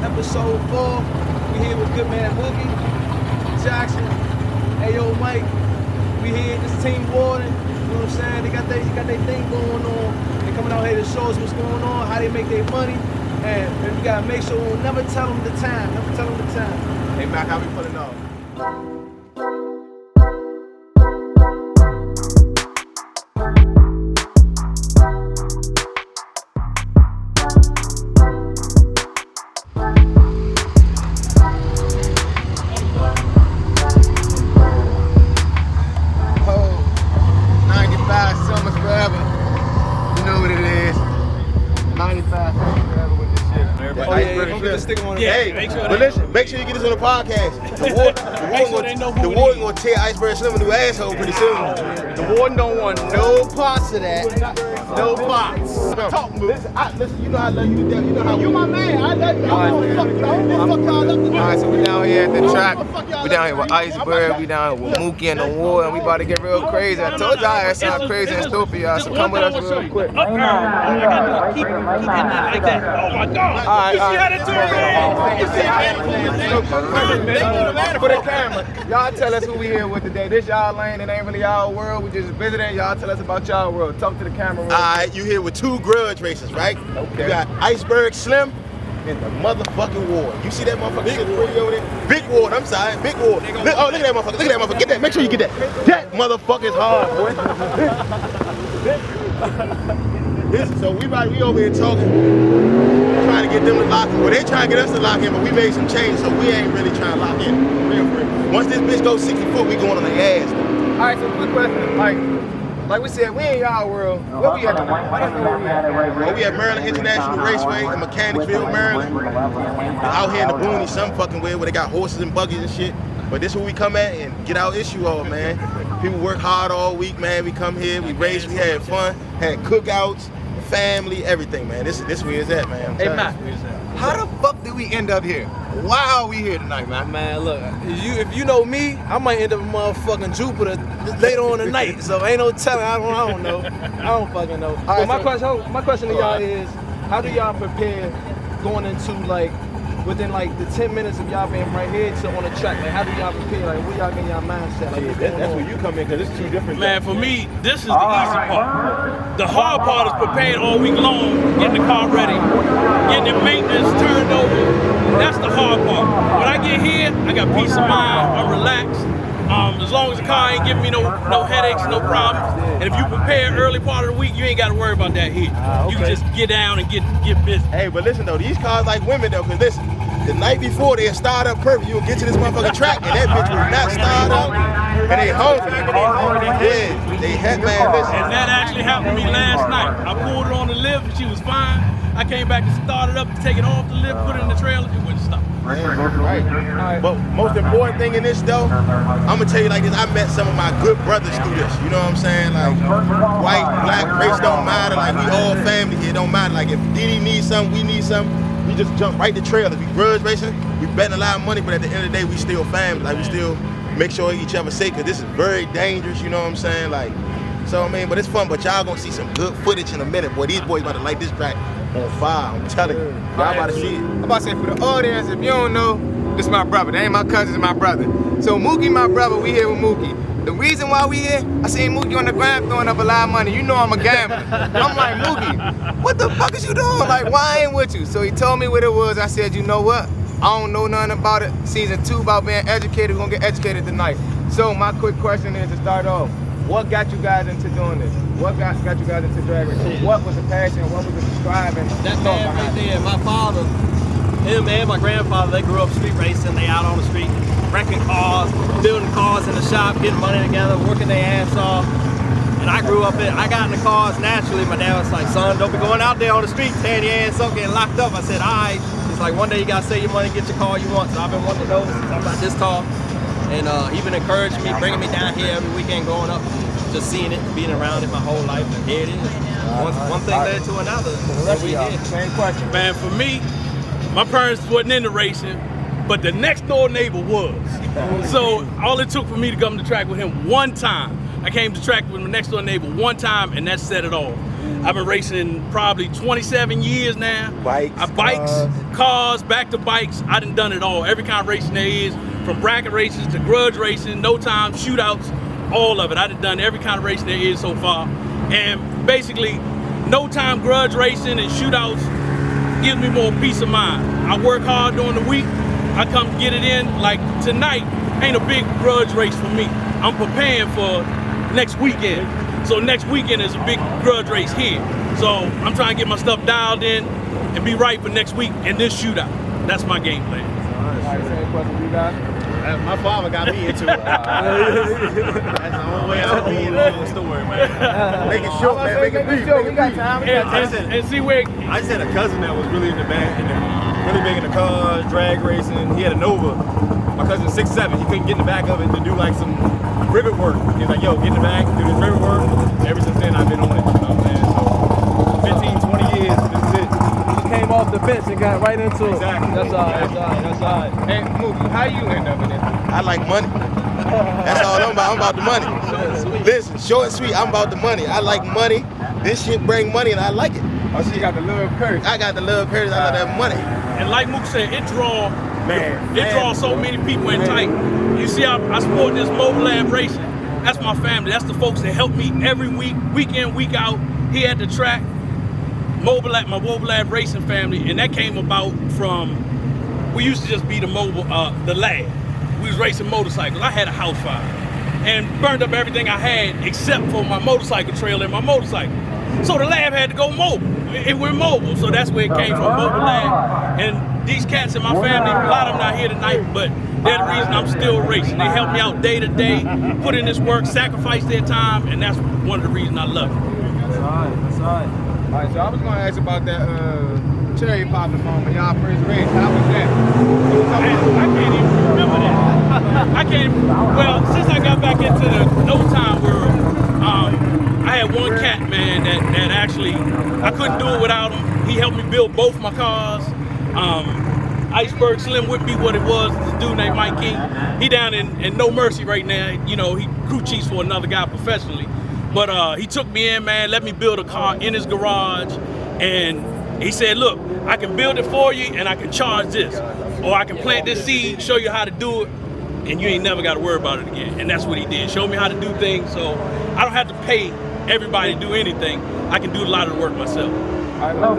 episode 4. We here with good man Mookie, Jackson, Ayo Mike. We here, this team Warden. You know what I'm saying? They got their thing going on. They coming out here to show us what's going on, how they make their money. And we gotta make sure we'll never tell them the time. Never tell them the time. Hey Mac, how we pulling off? Make sure you get this on the podcast. The Warden gonna tear Iceberg Slim a new asshole pretty soon. The Warden don't want no parts of that. No parts. Talk, listen, you know I love you to death. You know how you my man. I love you. I don't fuck y'all up. Alright, so we down here at the track. We down here with Iceberg. We down here with Mookie and the Warden. We about to get real crazy. I told y'all I sound crazy and stupid for y'all. So come with us real quick. Keep hitting that like that. Oh my God. Alright, you see how that for the camera, y'all tell us who we here with today. This y'all lane, it ain't really our world. We just visiting. Y'all tell us about y'all world. Talk to the camera. Alright, you here with 2 grudge races, right? Okay. You got Iceberg Slim and the motherfucking Warden. You see that motherfucker sitting pretty over there? Big Warden, I'm sorry, Big Warden. Look at that motherfucker. Look at that motherfucker. Get that. Make sure you get that. That motherfucker's hard, boy. So we over here talking, trying to get them to lock in. Well, they trying to get us to lock in, but we made some changes, so we ain't really trying to lock in. Real. Once this bitch goes 60 foot, we going on the ass. All right, so quick question. Like we said, we in y'all world. Where we at? We at Maryland International Raceway in Mechanicsville, Maryland. Out here in the boonies, some fucking way where they got horses and buggies and shit. But this is where we come at and get our issue on, man. People work hard all week, man. We come here, we race, we had fun, had cookouts, family, everything, man. This where it's at, man. Hey, Matt, how the fuck did we end up here? Why are we here tonight, man? Man, look, if you know me, I might end up in motherfucking Jupiter later on tonight. So ain't no telling. I don't know. I don't fucking know. But my question to y'all is, how do y'all prepare going into within the 10 minutes of y'all being right here to on the track? Like, how do y'all prepare? Like, where y'all get y'all mindset? Like, that's where you come in, because it's 2 different Man, things. for me, this is the easy part. The hard part is preparing all week long, getting the car ready, getting the maintenance turned over. That's the hard part. When I get here, I got peace of mind, I'm relaxed. As long as the car ain't giving me no headaches, no problems. And if you prepare early part of the week, you ain't got to worry about that here. Okay. You can just get down and get busy. Hey, but listen though, these cars like women though, because listen, the night before they'll start up perfect. You'll get to this motherfucking track and that bitch will not start up. And they hungry. Yeah, they had, man, listen. And that actually happened to me last night. I pulled it on the lift and she was fine. I came back and started up to take it off the lift, put it in the trailer, it wouldn't stop. Right. But most important thing in this though, I'm gonna tell you like this, I met some of my good brothers through this. You know what I'm saying? Like white, black, race don't matter. Like we all family here, it don't matter. Like if Didi needs something, we need something, we just jump right to trailers. We grudge racing, we betting a lot of money, but at the end of the day, we still family. Like we still make sure each other safe, cause this is very dangerous, you know what I'm saying? Like, so I mean, but it's fun, but y'all gonna see some good footage in a minute. Boy, these boys about to light this track on fire, I'm telling you. Y'all about to see it. I'm about to say for the audience, if you don't know, this is my brother. That ain't my cousin, it's my brother. So Mookie, my brother, we here with Mookie. The reason why we here, I seen Mookie on the ground throwing up a lot of money. You know I'm a gambler. I'm like, Mookie, what the fuck is you doing? Like, why I ain't with you? So he told me what it was. I said, you know what? I don't know nothing about it. Season 2 about being educated. We're gonna get educated tonight. So my quick question is to start off, what got you guys into doing this? What got you guys into drag racing? What was the passion? What was the striving? That man right there, my father, him and my grandfather, they grew up street racing. They out on the street, wrecking cars, building cars in the shop, getting money together, working their ass off. And I grew up I got in the cars naturally. My dad was like, son, don't be going out there on the street tearing your ass up, getting locked up. I said, all right. It's like one day you gotta save your money, get your car you want. So I've been wanting to know since I got this car. And he been encouraging me, bringing me down here every weekend, going up, just seeing it, being around it my whole life, and here it is. One thing led to another. Same question. Man, for me, my parents wasn't into racing, but the next door neighbor was. So all it took for me to come to track with him one time. I came to track with my next door neighbor one time, and that set it off. I've been racing probably 27 years now. Bikes, cars, back to bikes. I done it all. Every kind of racing there is, from bracket races to grudge racing, no time, shootouts, all of it. I done every kind of racing there is so far. And basically, no time grudge racing and shootouts gives me more peace of mind. I work hard during the week. I come get it in. Like tonight ain't a big grudge race for me. I'm preparing for next weekend. So next weekend is a big grudge race here. So I'm trying to get my stuff dialed in and be right for next week in this shootout. That's my game plan. All right, same question you got? My father got me into it. That's the only way I'll be in the story, man. Make it short, man. Make it brief. We got time. And see where I just had a cousin that was really in the band, really big in the cars, drag racing. He had a Nova. My cousin's 6'7". He couldn't get in the back of it to do like some rivet work. He's like, yo, get in the back, do this rivet work. Ever since then, I've been on it. You know what I'm saying? So 15, 20 years, this is it. You came off the bench and got right into it. Exactly. That's all right. That's all right. Hey, Mookie, how you end up in it? I like money. That's all I'm about. I'm about the money. Listen, short and sweet, I'm about the money. I like money. This shit bring money and I like it. Oh, she got the little curse. I got the love curse. I love that money. And like Mook said, it draws so many people in tight. You see, I support this Mobile Lab Racing. That's my family. That's the folks that help me every week, week in, week out, here at the track. My Mobile Lab Racing family, and that came about from, we used to just be the lab. We was racing motorcycles. I had a house fire and burned up everything I had except for my motorcycle trailer and my motorcycle. So the lab had to go mobile. It went mobile, so that's where it came from, Mobile Lab. And these cats in my family, a lot of them not here tonight, but they're the reason I'm still racing. They help me out day to day, put in this work, sacrifice their time, and that's one of the reasons I love it. That's all right. That's all right. All right, so I was going to ask about that cherry popping moment y'all first race. How was that? I can't even remember that. Well, since I got back into the no time world, I had one cat, man, that actually, I couldn't do it without him. He helped me build both my cars. Iceberg Slim would be what it was, this dude named Mike King. He down in No Mercy right now. You know, he crew chiefs for another guy professionally. But he took me in, man, let me build a car in his garage. And he said, look, I can build it for you and I can charge this. Or I can plant this seed, show you how to do it, and you ain't never got to worry about it again. And that's what he did. Show me how to do things so I don't have to pay everybody to do anything. I can do a lot of the work myself. What's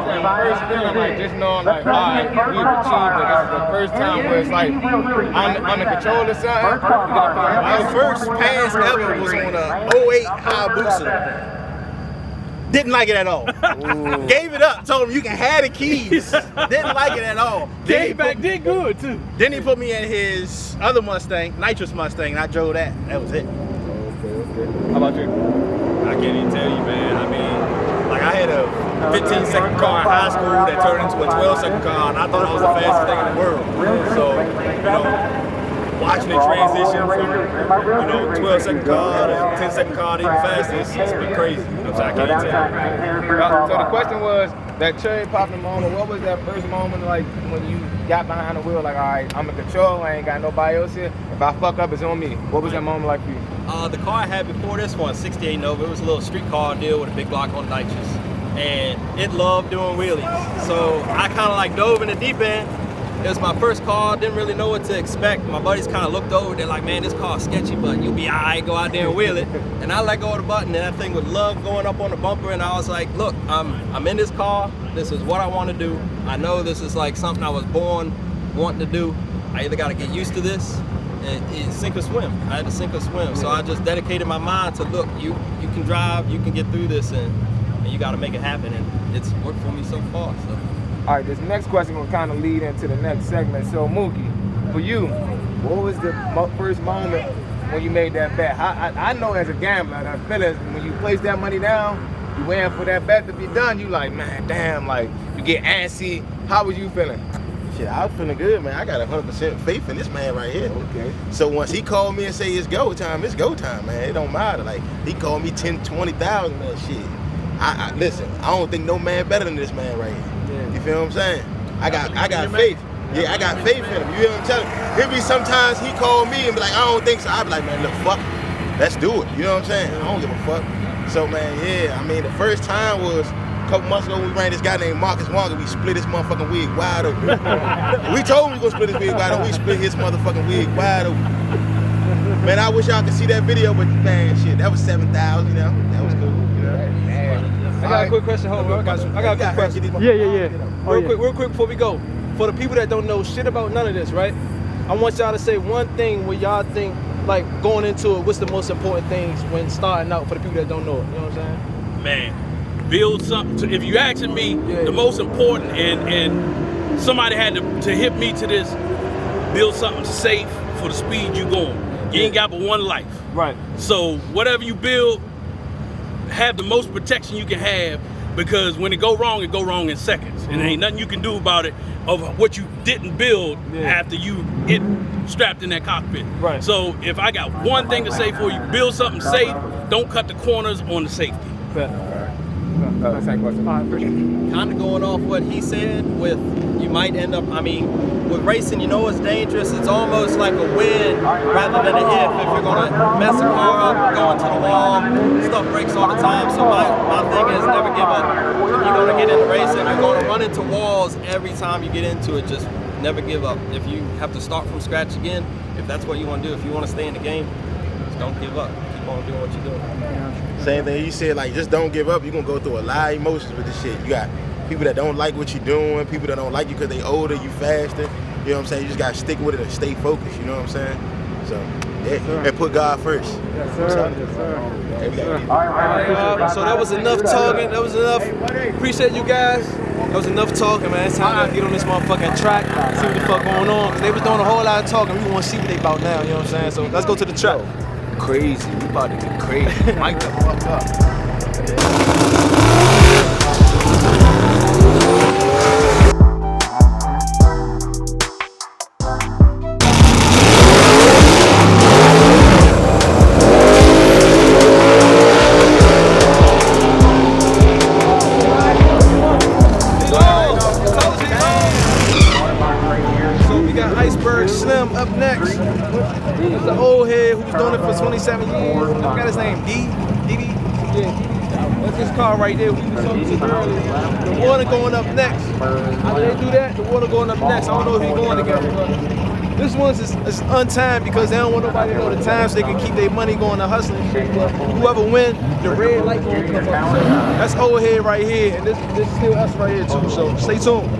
that first feeling like, just knowing like, all right, we've achieved it. This is the first time where it's like, under control or something. My first pass ever was on a 08 Hayabusa. Didn't like it at all. Gave it up. Told him you can have the keys. Didn't like it at all. Came back, did good too. Then he put me in his other Mustang, nitrous Mustang, and I drove that. That was it. How about you? I can't even tell you, man. I mean, like I had a 15-second car in high school that turned into a 12-second car, and I thought I was the fastest thing in the world. So, you know, watching it transition from, 12-second car to 10-second car to even faster, it's been crazy. You know what I'm saying? I can't tell you. So the question was, that cherry popping moment, what was that first moment like when you got behind the wheel, like, all right, I'm in control, I ain't got nobody else here. If I fuck up, it's on me. What was that moment like for you? The car I had before this one, 68 Nova, it was a little street car deal with a big block on nitrous. And it loved doing wheelies. So I kind of like dove in the deep end. It was my first car, didn't really know what to expect. My buddies kind of looked over, they're like, man, this car's sketchy, but you'll be all right, go out there and wheel it. And I let go of the button, and that thing would love going up on the bumper, and I was like, look, I'm in this car, this is what I want to do. I know this is like something I was born wanting to do. I either got to get used to this, and sink or swim. I had to sink or swim. So I just dedicated my mind to, look, you can drive, you can get through this, and you got to make it happen, and it's worked for me so far. So. All right, this next question will kind of lead into the next segment. So, Mookie, for you, what was the first moment when you made that bet? I know as a gambler, I feel it, when you place that money down, you waiting for that bet to be done, you like, man, damn, like, you get antsy. How was you feeling? Shit, I was feeling good, man. I got 100% faith in this man right here. Okay. So once he called me and say it's go time, man. It don't matter. Like, he called me 10, 20,000, man, shit. I listen, I don't think no man better than this man right here. Yeah. You feel what I'm saying? I got faith. Yeah, I got faith in him. You hear what I'm telling you? There'll be sometimes he call me and be like, I don't think so. I be like, man, look, fuck it. Let's do it. You know what I'm saying? I don't give a fuck. So man, yeah, I mean the first time was a couple months ago when we ran this guy named Marcus Wonga. We split his motherfucking wig wide open. We told him we gonna split his wig wide open. We split his motherfucking wig wide open. Man, I wish y'all could see that video, but man, shit, that was 7,000. You know, that was cool. You know. I got a quick question. Hold on, I got a quick question. Real quick before we go. For the people that don't know shit about none of this, right? I want y'all to say one thing where y'all think, like, going into it, what's the most important things when starting out for the people that don't know it? You know what I'm saying? Man, build something. If you asking me, the most important, and somebody had to hit me to this, build something safe for the speed you going. You ain't got but one life. Right. So whatever you build, have the most protection you can have, because when it go wrong in seconds. And there ain't nothing you can do about it of what you didn't build after you get strapped in that cockpit. Right. So if I got one thing to say for you, build something safe, don't cut the corners on the safety. Kind of going off what he said with, you might end up, I mean, with racing, you know it's dangerous. It's almost like a win rather than an if you're going to mess a car up, go into the wall, stuff breaks all the time. So my thing is never give up. If you're going to get into racing, you're going to run into walls every time you get into it. Just never give up. If you have to start from scratch again, if that's what you want to do, if you want to stay in the game, just don't give up. Keep on doing what you're doing. Same thing he said, like, just don't give up. You're gonna go through a lot of emotions with this shit. You got people that don't like what you're doing, people that don't like you because they older, you faster. You know what I'm saying? You just gotta stick with it and stay focused, you know what I'm saying? So, yeah, and put God first. Yes, sir. Yes, sir. So that was enough talking. That was enough. Appreciate you guys. That was enough talking, man. It's time to get on this motherfucking track, see what the fuck going on. Cause they was doing a whole lot of talking. We want to see what they about now, you know what I'm saying? So let's go to the track. Crazy. We about to get crazy. Mic the fuck up. Up next, there's the old head who was doing it for 27 years. I forgot his name, Didi. Yeah, that's his car right there. We was talking to earlier. The Warden going up next. After they do that, the Warden going up next. I don't know if he's going together, but this one's is untimed because they don't want nobody to know the time so they can keep their money going to hustling. But whoever wins, the red light going to come up. So that's old head right here, and this is still us right here too. So stay tuned.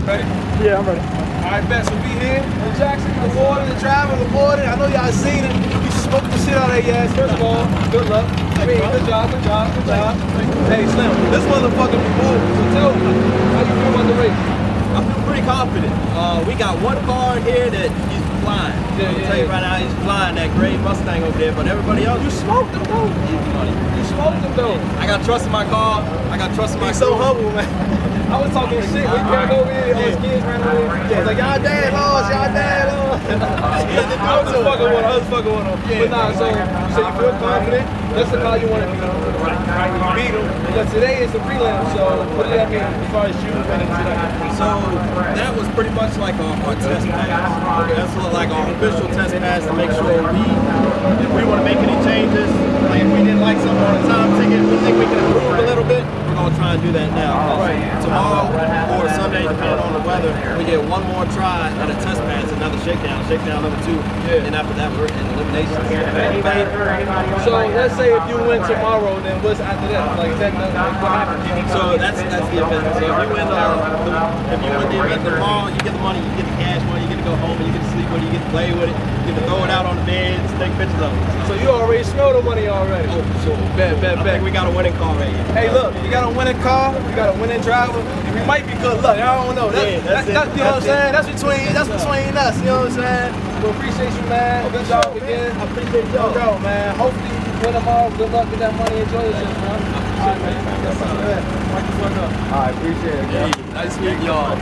Ready? Yeah, I'm ready. All right, bet. So we here in Jackson, the Warden, the driver, the Warden. I know y'all seen it. You smoked the shit out of their ass. First of all, good luck. I mean, good job. Hey, Slim, this motherfucker be moving. So tell me, how you feel about the race? I feel pretty confident. We got one car in here that he's flying. I'm tell you right now, he's flying that gray Mustang over there, but everybody else, You smoked them, though. easy money. You smoked them, though. I got trust in my car. I got trust in my He's so crew. humble, man. I was talking shit. We ran over here. All his kids ran over here. I was like, y'all dad lost. I was just fucking with him. But nah, so you feel confident. That's the car you want to beat. You beat him. But today is the prelim, so what does that mean as far as you winning tonight? So that was pretty much like our test pass. That's like our official test pass to make sure if we want to make any changes, like if we didn't like something on the time ticket, we think we can improve a little bit, we're going to try and do that now. Tomorrow or Sunday, depending on the weather, we get one more try at a test pass, another shakedown number 2, and after that we're in elimination. So let's say if you win tomorrow, then what's after that? Like, is that what happens? So that's the event. So if you win the event tomorrow, you get the money, you get the cash money, you get to go home, and you get to sleep with it, you get to play with it, you get to throw it out on the beds, take pictures of it. So you already smell the money already. Oh, for sure. Bet. I think we got a winning car right here. Hey, look, you got a winning car, you got a winning driver. It might be good luck. I don't know. That's you know what I'm saying? That's between us. You know what I'm saying? We appreciate you, man. Good job again. I appreciate y'all. Go, man. Hopefully you win them all. Good luck with that money. Enjoy yourself, man. All right, man. All right, appreciate it. Nice meeting y'all.